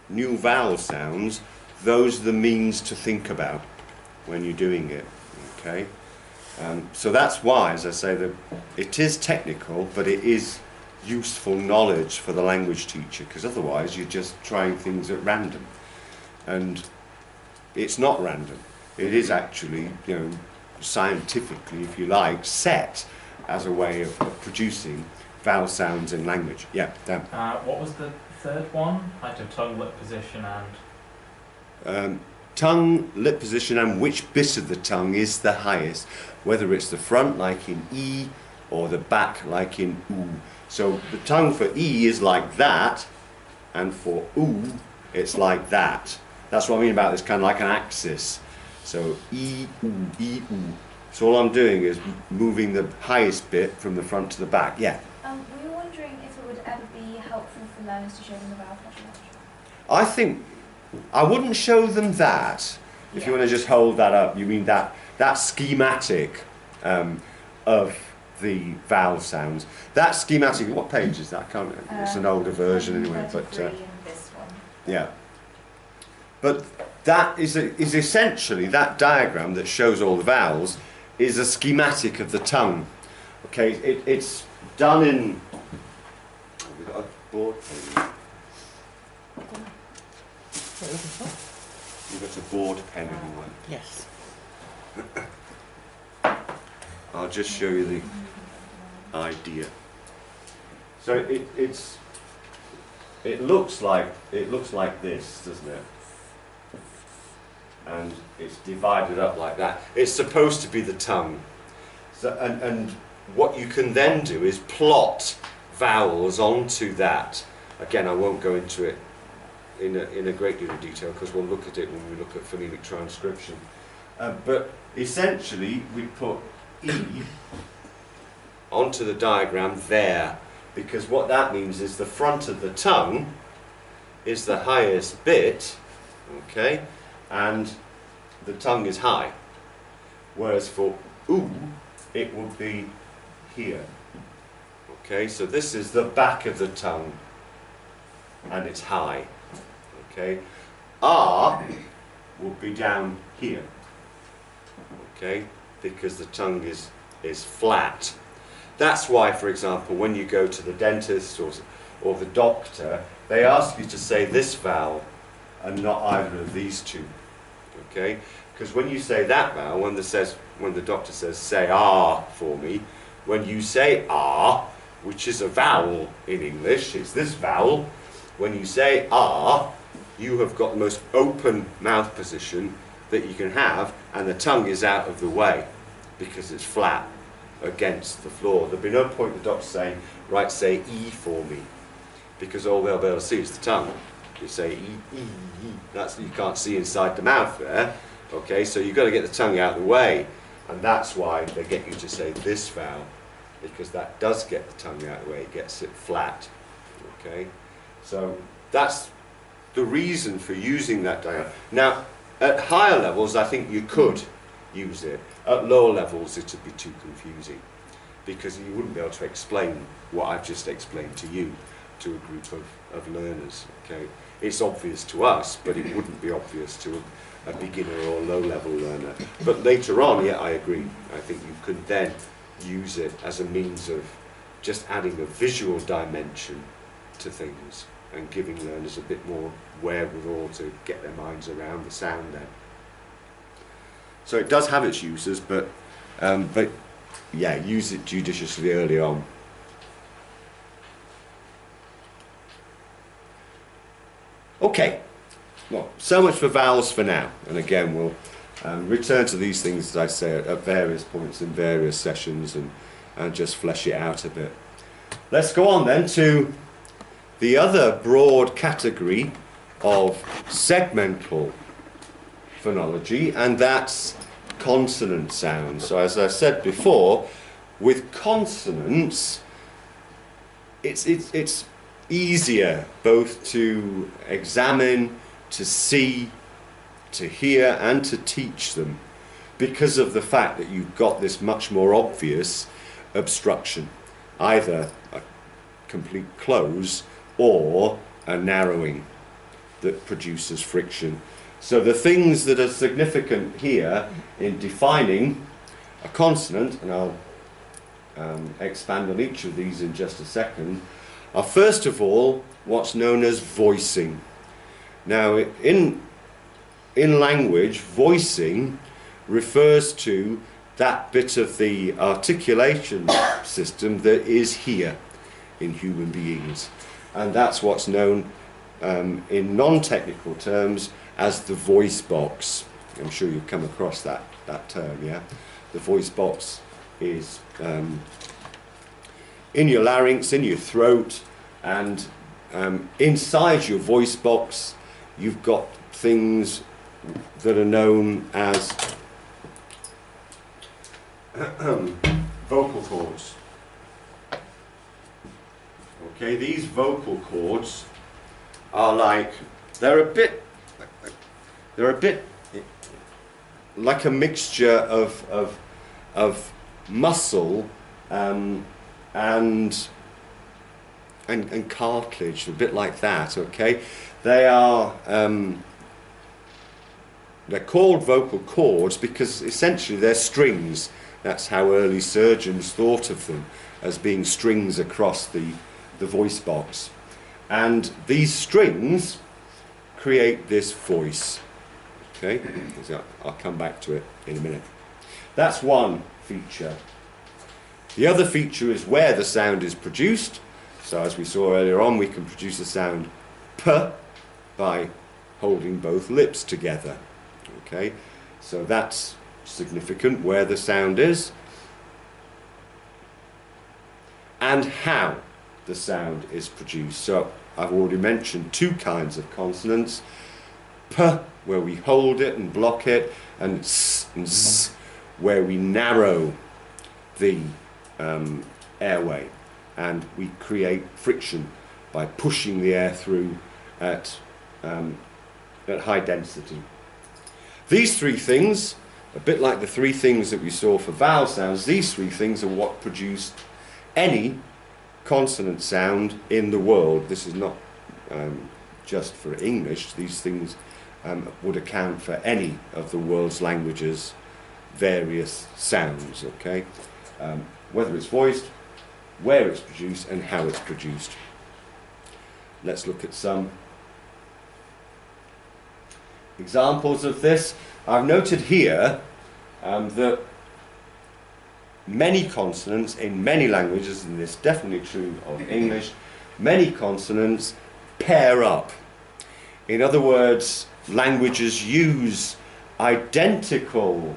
new vowel sounds, those are the means to think about when you're doing it. Okay, so that's why, as I say, that it is technical, but it is useful knowledge for the language teacher, because otherwise you're just trying things at random, and it's not random. It is actually, you know, scientifically, if you like, set as a way of producing vowel sounds in language. Yeah, Dan. What was the third one? Height of tongue, lip position, and Tongue, lip position, and which bit of the tongue is the highest, whether it's the front like in E or the back like in oo. So the tongue for E is like that, and for oo it's like that. That's what I mean about this, kind of like an axis. So E, oo, E, oo. So all I'm doing is moving the highest bit from the front to the back. Yeah? We were wondering if it would ever be helpful for learners to show them the vowel fluctuation. I think I wouldn't show them that. If you want to just hold that up, you mean that schematic of the vowel sounds. That schematic, what page is that? I can't remember. It's an older version anyway. But this one. yeah. But that is essentially, that diagram that shows all the vowels is a schematic of the tongue. Okay, it's done in. Have we got a board? You've got a board pen anyway. Yes. I'll just show you the idea. So it looks like this, doesn't it? And it's divided up like that. It's supposed to be the tongue. So and what you can then do is plot vowels onto that. Again, I won't go into it in a great deal of detail, because we'll look at it when we look at phonemic transcription. But essentially, we put E onto the diagram there, because what that means is the front of the tongue is the highest bit, okay, and the tongue is high. Whereas for oo, it would be here. Okay, so this is the back of the tongue, and it's high. Okay, R would be down here. Okay, because the tongue is flat. That's why, for example, when you go to the dentist or the doctor, they ask you to say this vowel and not either of these two. Okay, because when you say that vowel, when the doctor says say ah for me, when you say ah, which is a vowel in English, it's this vowel. When you say ah, you have got the most open mouth position that you can have, and the tongue is out of the way because it's flat against the floor. There'd be no point in the doctor saying, right, say E for me, because all they'll be able to see is the tongue. You say E, E, E. That's, you can't see inside the mouth there. Okay, so you've got to get the tongue out of the way, and that's why they get you to say this vowel, because that does get the tongue out of the way, it gets it flat. Okay, so that's the reason for using that diagram. Now, at higher levels, I think you could use it. At lower levels, it would be too confusing, because you wouldn't be able to explain what I've just explained to you to a group of learners. Okay, it's obvious to us, but it wouldn't be obvious to a beginner or low-level learner. But later on, yeah, I agree. I think you could then use it as a means of just adding a visual dimension to things and giving learners a bit more wherewithal to get their minds around the sound then. So it does have its uses, but yeah, use it judiciously early on. Okay, well, so much for vowels for now, and again we'll return to these things, as I say, at various points in various sessions and just flesh it out a bit. Let's go on then to the other broad category of segmental phonology, and that's consonant sounds. So as I said before, with consonants, it's easier both to examine, to see, to hear, and to teach them, because of the fact that you've got this much more obvious obstruction, either a complete close or a narrowing. that produces friction. So the things that are significant here in defining a consonant, and I'll expand on each of these in just a second, are first of all what's known as voicing. Now in language, voicing refers to that bit of the articulation system that is here in human beings, and that's what's known in non-technical terms as the voice box. I'm sure you've come across that term, yeah? The voice box is in your larynx, in your throat, and inside your voice box you've got things that are known as vocal cords. Okay, these vocal cords are like, they're a bit like a mixture of muscle and cartilage, a bit like that. Okay, they're called vocal cords because essentially they're strings. That's how early surgeons thought of them, as being strings across the voice box. And these strings create this voice. Okay, I'll come back to it in a minute. That's one feature. The other feature is where the sound is produced. So as we saw earlier on, we can produce the sound P by holding both lips together. Okay, so that's significant, where the sound is and how the sound is produced. So I've already mentioned two kinds of consonants: P, where we hold it and block it, and S and Z, where we narrow the airway and we create friction by pushing the air through at high density. These three things, a bit like the three things that we saw for vowel sounds, these three things are what produce any consonant sound in the world. This is not just for English. These things would account for any of the world's languages' various sounds, okay? Whether it's voiced, where it's produced, and how it's produced. Let's look at some examples of this. I've noted here that many consonants in many languages, and this is definitely true of English, many consonants pair up. In other words, languages use identical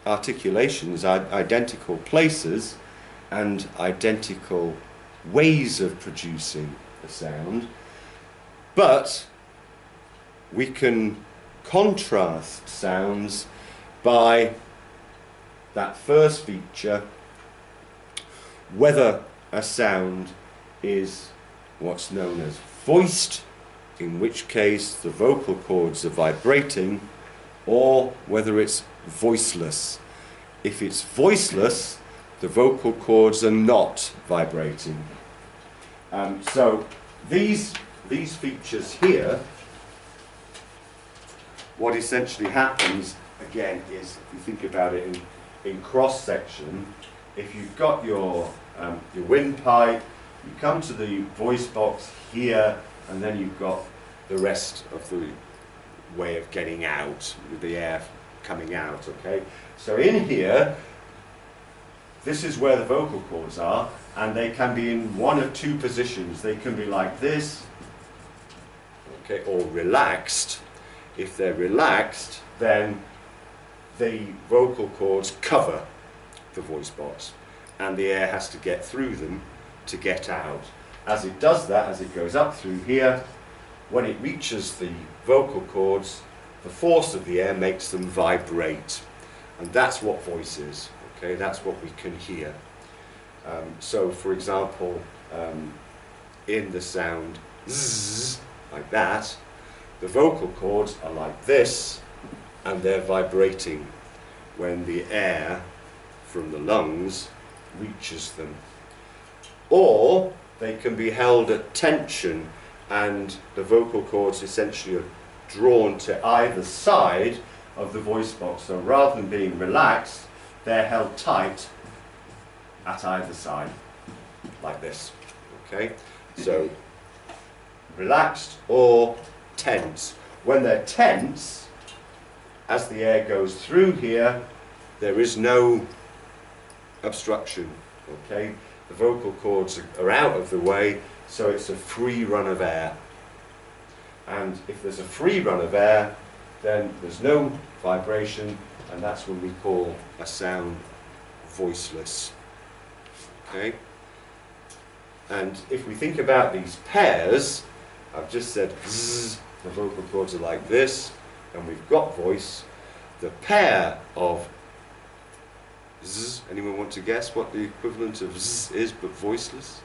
articulations, identical places, and identical ways of producing a sound, but we can contrast sounds by that first feature, whether a sound is what's known as voiced, in which case the vocal cords are vibrating, or whether it's voiceless. If it's voiceless, the vocal cords are not vibrating. So these features here, what essentially happens, again, is, if you think about it in cross-section, if you've got your windpipe, you come to the voice box here, and then you've got the rest of the way of getting out, with the air coming out, okay? So in here, this is where the vocal cords are, and they can be in one of two positions. They can be like this, okay, or relaxed. If they're relaxed, then the vocal cords cover the voice box, and the air has to get through them to get out. As it does that, as it goes up through here, when it reaches the vocal cords, the force of the air makes them vibrate, and that's what voice is. Okay, that's what we can hear. So, for example, in the sound zzz, like that, the vocal cords are like this, and they're vibrating when the air from the lungs reaches them. Or they can be held at tension and the vocal cords essentially are drawn to either side of the voice box. So rather than being relaxed, they're held tight at either side, like this. Okay, so relaxed or tense. When they're tense, as the air goes through here, there is no obstruction. Okay, the vocal cords are out of the way, so it's a free run of air. And if there's a free run of air, then there's no vibration, and that's what we call a sound voiceless. Okay? And if we think about these pairs, I've just said zzz, the vocal cords are like this, and we've got voice. The pair of zzz, anyone want to guess what the equivalent of zzz is but voiceless?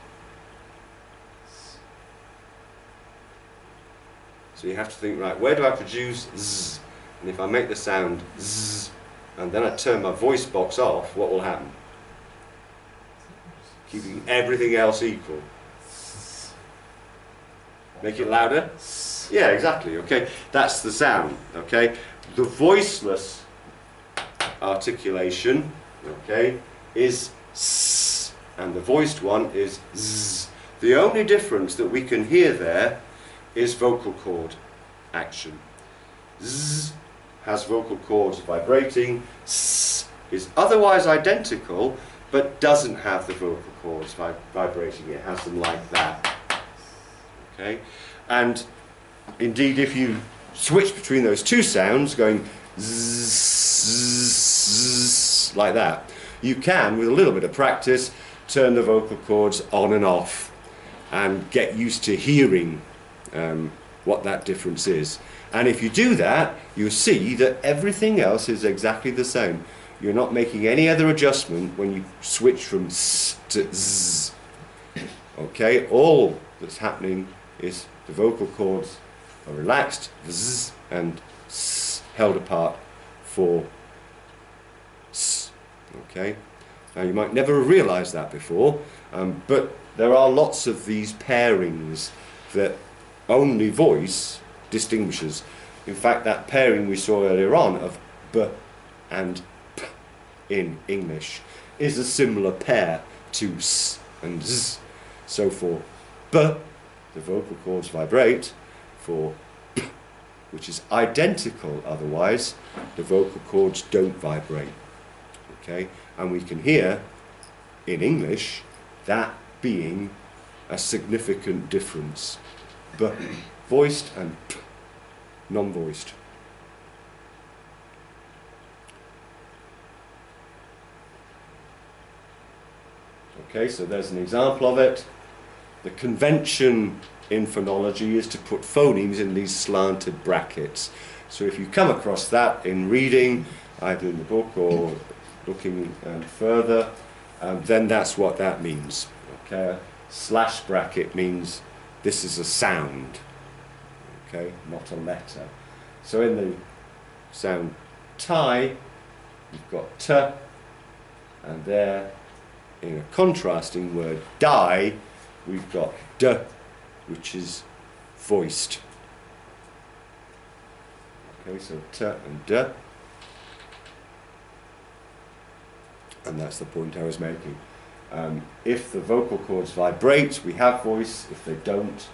So you have to think, right, where do I produce zzz? And if I make the sound zzz, and then I turn my voice box off, what will happen? Keeping everything else equal. Make it louder? Yeah, exactly, okay. That's the sound, okay. The voiceless articulation, okay, is s, and the voiced one is z. The only difference that we can hear there is vocal cord action. Z has vocal cords vibrating, s is otherwise identical, but doesn't have the vocal cords vibrating. It has them like that. Okay, and indeed, if you switch between those two sounds, going zzz, like that, you can, with a little bit of practice, turn the vocal cords on and off, and get used to hearing what that difference is. And if you do that, you'll see that everything else is exactly the same. You're not making any other adjustment when you switch from s to z. Okay, all that's happening is the vocal cords are relaxed, z, and s held apart for s. Okay, now you might never have realised that before, but there are lots of these pairings that only voice distinguishes. In fact, that pairing we saw earlier on of b and p in English is a similar pair to s and z. So for b, the vocal cords vibrate. For p, which is identical otherwise, the vocal cords don't vibrate. Okay, and we can hear in English that being a significant difference. B voiced and p non-voiced. Okay, so there's an example of it. The convention in phonology is to put phonemes in these slanted brackets. So if you come across that in reading, either in the book or looking further, then that's what that means. Okay, a slash bracket means this is a sound, okay, not a letter. So in the sound tie, you've got t, and there, in a contrasting word, die, we've got d, which is voiced. Okay, so t and d, and that's the point I was making. If the vocal cords vibrate, we have voice. If they don't,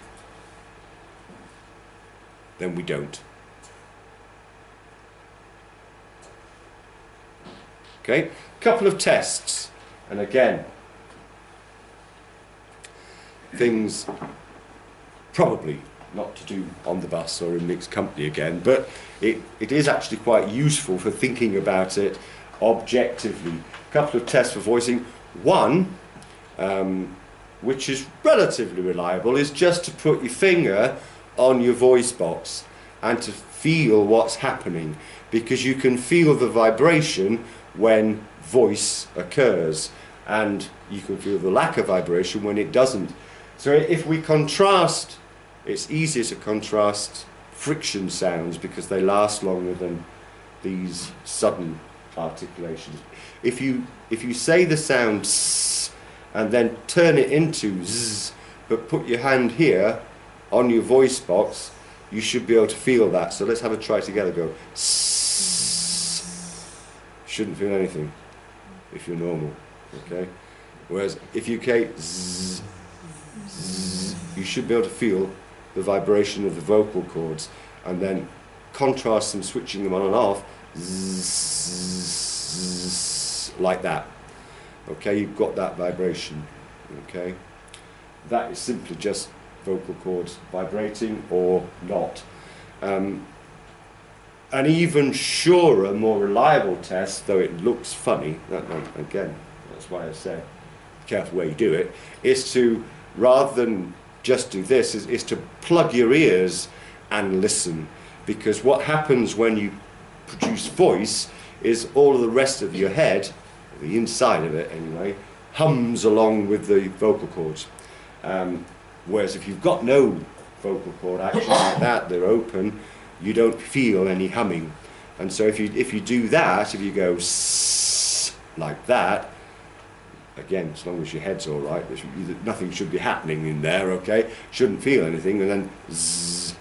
then we don't. Okay, couple of tests, and again, things probably not to do on the bus or in mixed company again, but it is actually quite useful for thinking about it objectively. A couple of tests for voicing. One, which is relatively reliable, is just to put your finger on your voice box and to feel what's happening, because you can feel the vibration when voice occurs, and you can feel the lack of vibration when it doesn't. So if we contrast, it's easier to contrast friction sounds because they last longer than these sudden articulations. If you say the sound s and then turn it into z, but put your hand here, on your voice box, you should be able to feel that. So let's have a try together. Go. S. Shouldn't feel anything if you're normal. Okay. Whereas if you say z, z, you should be able to feel the vibration of the vocal cords, and then contrast them, switching them on and off, z, like that. Okay, you've got that vibration. Okay, that is simply just vocal cords vibrating or not. An even surer, more reliable test, though it looks funny, again, that's why I say, be careful where you do it, is to, rather than just do this, is to plug your ears and listen. Because what happens when you produce voice is all of the rest of your head, the inside of it anyway, hums along with the vocal cords. Whereas if you've got no vocal cord action like that, they're open, you don't feel any humming. And so if you do that, if you go s like that, again, as long as your head's all right, nothing should be happening in there, okay? Shouldn't feel anything, and then zzz.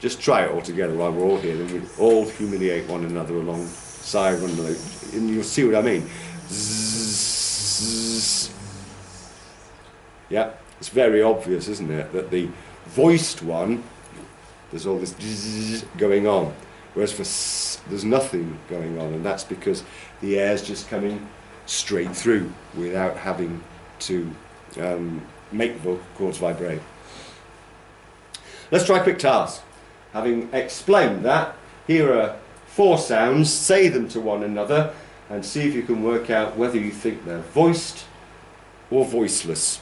Just try it all together while we're all here, then we all humiliate one another alongside one another, and you'll see what I mean. Zzz. Yeah, it's very obvious, isn't it, that the voiced one, there's all this zzz going on, whereas for s, there's nothing going on, and that's because the air's just coming straight through without having to make the vocal cords vibrate. Let's try a quick task. Having explained that, here are 4 sounds, say them to one another and see if you can work out whether you think they're voiced or voiceless.